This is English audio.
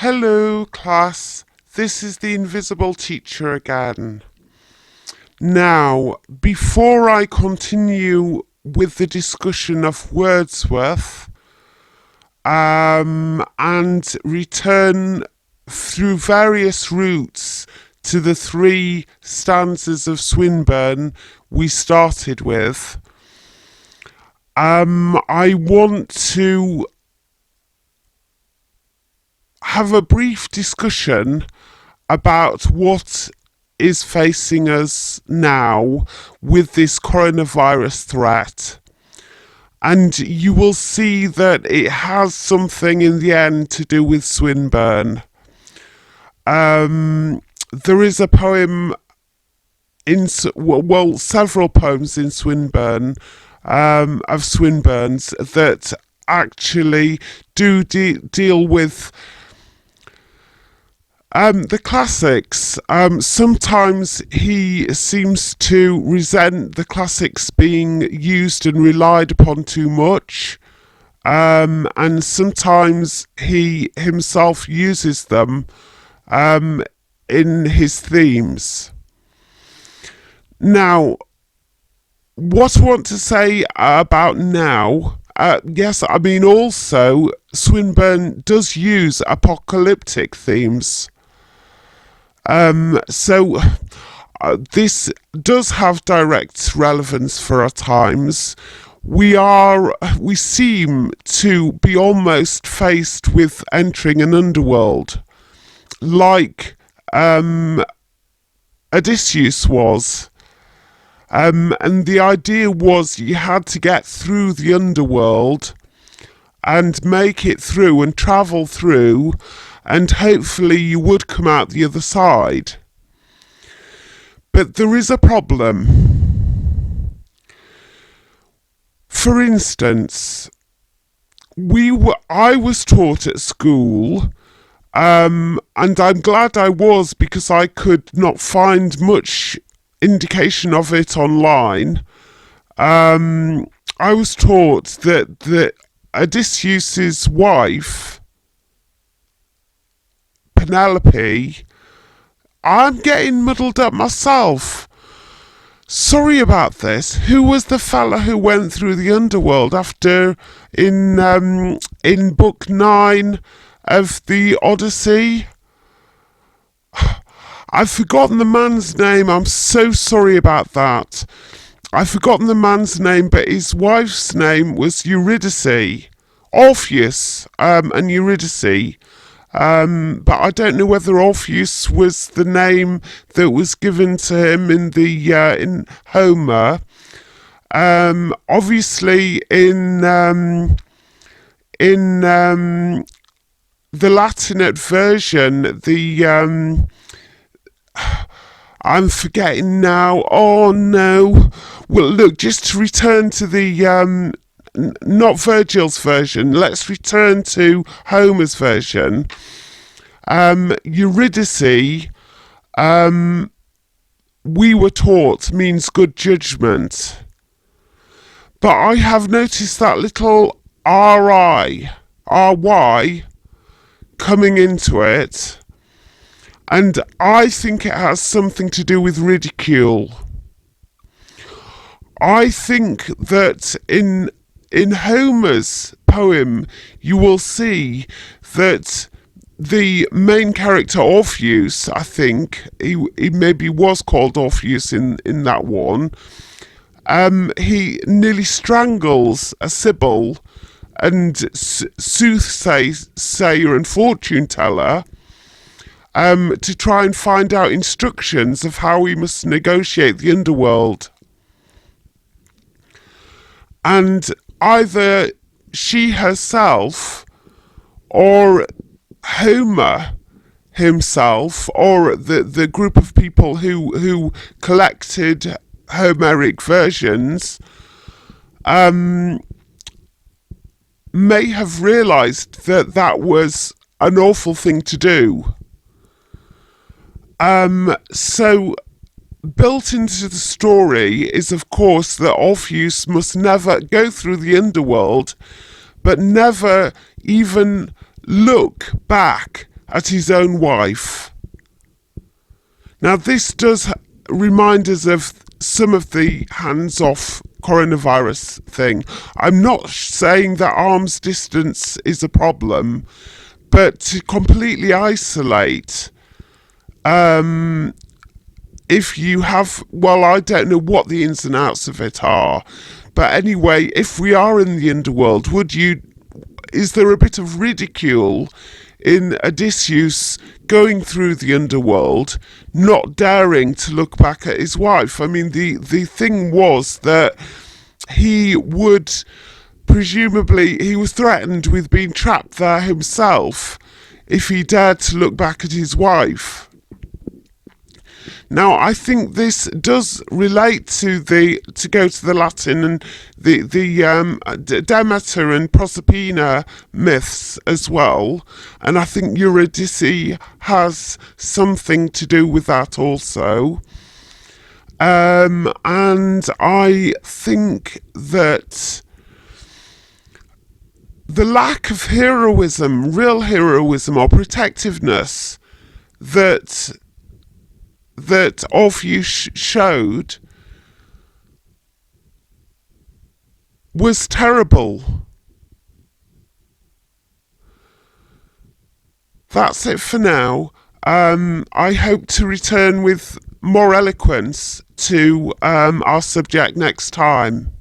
Hello, class. This is the invisible teacher again. Now, before I continue with the discussion of Wordsworth, and return through various routes to the three stanzas of Swinburne we started with, I want to have a brief discussion about what is facing us now with this coronavirus threat. And you will see that it has something in the end to do with Swinburne. There is a poem several poems in Swinburne, of Swinburne's, that actually do deal with the classics. Sometimes he seems to resent the classics being used and relied upon too much, and sometimes he himself uses them in his themes. Now, what I want to say about now, yes, I mean also Swinburne does use apocalyptic themes. So this does have direct relevance for our times. We seem to be almost faced with entering an underworld, like Odysseus was. And the idea was you had to get through the underworld and make it through and travel through, and hopefully you would come out the other side. But there is a problem. For instance, I was taught at school, and I'm glad I was, because I could not find much indication of it online. I was taught that Odysseus's wife, Penelope, I'm getting muddled up myself. Sorry about this. Who was the fella who went through the underworld after in book 9 of the Odyssey? I've forgotten the man's name. I'm so sorry about that. I've forgotten the man's name, but his wife's name was Eurydice. Orpheus and Eurydice. But I don't know whether Orpheus was the name that was given to him in Homer. Obviously, in the Latinate version, I'm forgetting now. Oh no! Well, look, just to return to the not Virgil's version, let's return to Homer's version. Eurydice, we were taught, means good judgment. But I have noticed that little RY coming into it, and I think it has something to do with ridicule. I think that in Homer's poem, you will see that the main character Orpheus, I think he maybe was called Orpheus in that one, he nearly strangles a sibyl and soothsayer and fortune teller, to try and find out instructions of how he must negotiate the underworld. And either she herself, or Homer himself, or the group of people who collected Homeric versions, may have realised that was an awful thing to do. So built into the story is, of course, that Orpheus must never go through the underworld, but never even look back at his own wife. Now, this does remind us of some of the hands-off coronavirus thing. I'm not saying that arm's distance is a problem, but to completely isolate, if you have, well, I don't know what the ins and outs of it are, but anyway, if we are in the underworld, is there a bit of ridicule in Odysseus going through the underworld, not daring to look back at his wife? I mean, the thing was that he was threatened with being trapped there himself if he dared to look back at his wife. Now, I think this does relate to go to the Latin and the Demeter and Proserpina myths as well, and I think Eurydice has something to do with that also. And I think that the lack of heroism, real heroism or protectiveness that Orpheus showed was terrible. That's it for now. I hope to return with more eloquence to our subject next time.